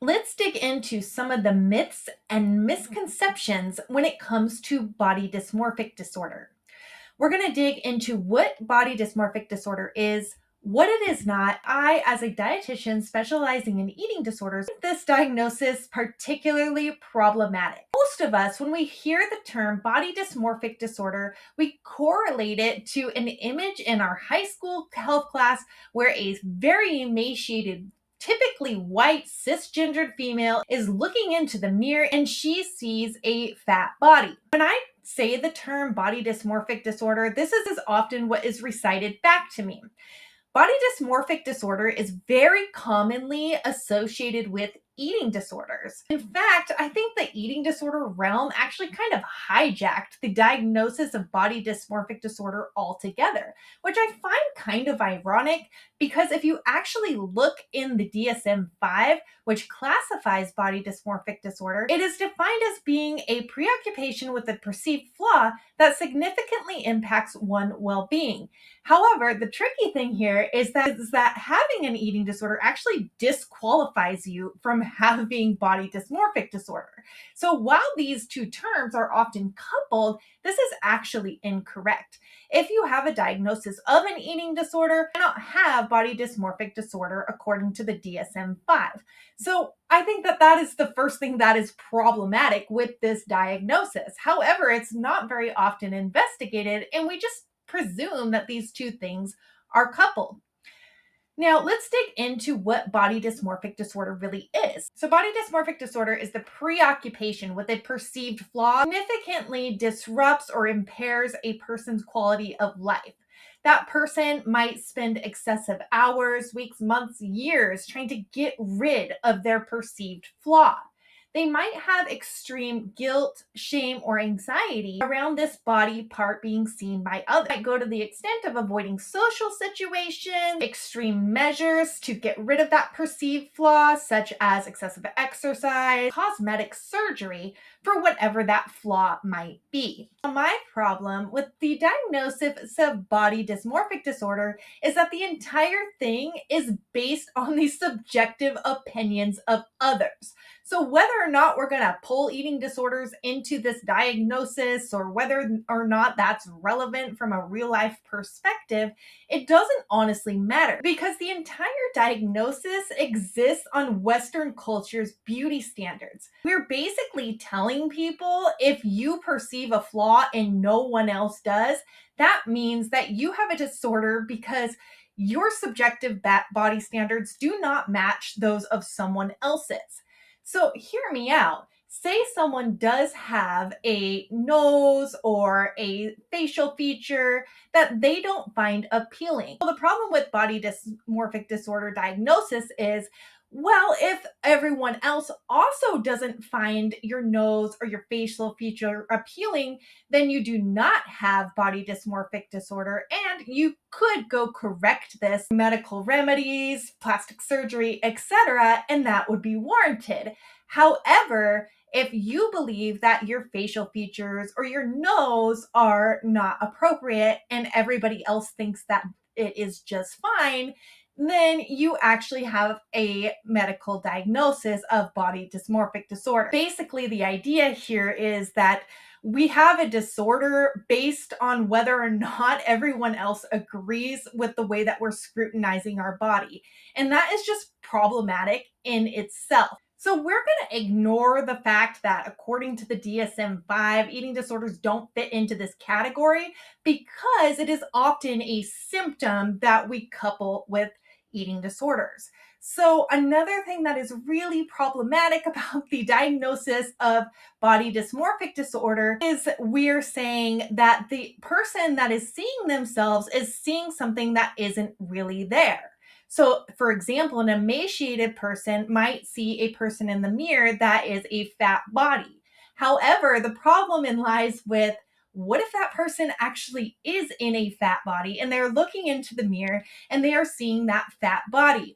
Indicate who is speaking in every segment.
Speaker 1: Let's dig into some of the myths and misconceptions when it comes to body dysmorphic disorder. We're going to dig into what body dysmorphic disorder is, what it is not. I, as a dietitian specializing in eating disorders, find this diagnosis particularly problematic. Most of us, when we hear the term body dysmorphic disorder, we correlate it to an image in our high school health class where a very emaciated, typically white, cisgendered female is looking into the mirror and she sees a fat body. When I say the term body dysmorphic disorder, this is often what is recited back to me. Body dysmorphic disorder is very commonly associated with eating disorders. In fact, I think the eating disorder realm actually kind of hijacked the diagnosis of body dysmorphic disorder altogether, which I find kind of ironic because if you actually look in the DSM-5, which classifies body dysmorphic disorder, it is defined as being a preoccupation with a perceived flaw that significantly impacts one's well-being. However, the tricky thing here is that having an eating disorder actually disqualifies you from having body dysmorphic disorder. So while these two terms are often coupled, this is actually incorrect. If you have a diagnosis of an eating disorder, you cannot have body dysmorphic disorder according to the DSM-5. So I think that is the first thing that is problematic with this diagnosis. However, it's not very often investigated, and we just presume that these two things are coupled. Now, let's dig into what body dysmorphic disorder really is. So, body dysmorphic disorder is the preoccupation with a perceived flaw that significantly disrupts or impairs a person's quality of life. That person might spend excessive hours, weeks, months, years trying to get rid of their perceived flaw. They might have extreme guilt, shame, or anxiety around this body part being seen by others. They might go to the extent of avoiding social situations, extreme measures to get rid of that perceived flaw, such as excessive exercise, cosmetic surgery for whatever that flaw might be. My problem with the diagnosis of body dysmorphic disorder is that the entire thing is based on the subjective opinions of others. So whether or not we're going to pull eating disorders into this diagnosis or whether or not that's relevant from a real life perspective, it doesn't honestly matter because the entire diagnosis exists on Western culture's beauty standards. We're basically telling people if you perceive a flaw and no one else does, that means that you have a disorder because your subjective body standards do not match those of someone else's. So hear me out. Say someone does have a nose or a facial feature that they don't find appealing. Well, the problem with body dysmorphic disorder diagnosis is, well, if everyone else also doesn't find your nose or your facial feature appealing, then you do not have body dysmorphic disorder, and you could go correct this medical remedies, plastic surgery, etc., and that would be warranted. However, if you believe that your facial features or your nose are not appropriate and everybody else thinks that it is just fine, then you actually have a medical diagnosis of body dysmorphic disorder. Basically, the idea here is that we have a disorder based on whether or not everyone else agrees with the way that we're scrutinizing our body. And that is just problematic in itself. So we're going to ignore the fact that according to the DSM-5, eating disorders don't fit into this category because it is often a symptom that we couple with eating disorders. So another thing that is really problematic about the diagnosis of body dysmorphic disorder is we're saying that the person that is seeing themselves is seeing something that isn't really there. So, for example, an emaciated person might see a person in the mirror that is a fat body. However, the problem lies with what if that person actually is in a fat body and they're looking into the mirror and they are seeing that fat body?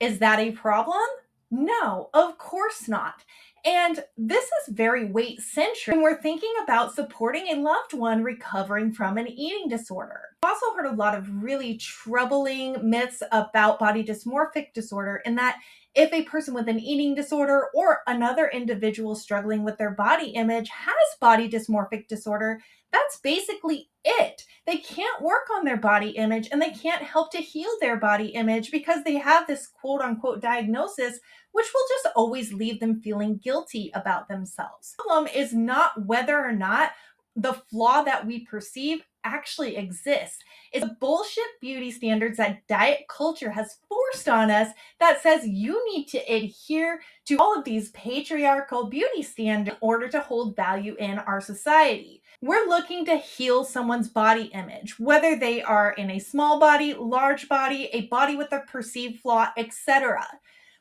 Speaker 1: Is that a problem? No, of course not. And this is very weight centric when we're thinking about supporting a loved one recovering from an eating disorder. I've also heard a lot of really troubling myths about body dysmorphic disorder, in that if a person with an eating disorder or another individual struggling with their body image has body dysmorphic disorder, that's basically it. They can't work on their body image and they can't help to heal their body image because they have this quote unquote diagnosis, which will just always leave them feeling guilty about themselves. The problem is not whether or not the flaw that we perceive actually exists. It's the bullshit beauty standards that diet culture has forced on us that says you need to adhere to all of these patriarchal beauty standards in order to hold value in our society. We're looking to heal someone's body image, whether they are in a small body, large body, a body with a perceived flaw, etc.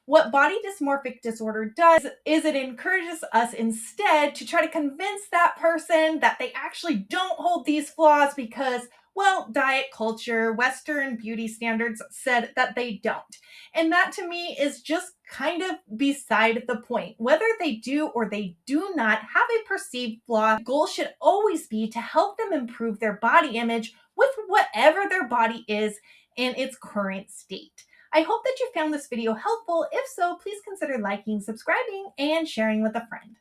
Speaker 1: What body dysmorphic disorder does is it encourages us instead to try to convince that person that they actually don't hold these flaws because, well, diet culture, Western beauty standards said that they don't. And that to me is just kind of beside the point. Whether they do or they do not have a perceived flaw, the goal should always be to help them improve their body image with whatever their body is in its current state. I hope that you found this video helpful. If so, please consider liking, subscribing, and sharing with a friend.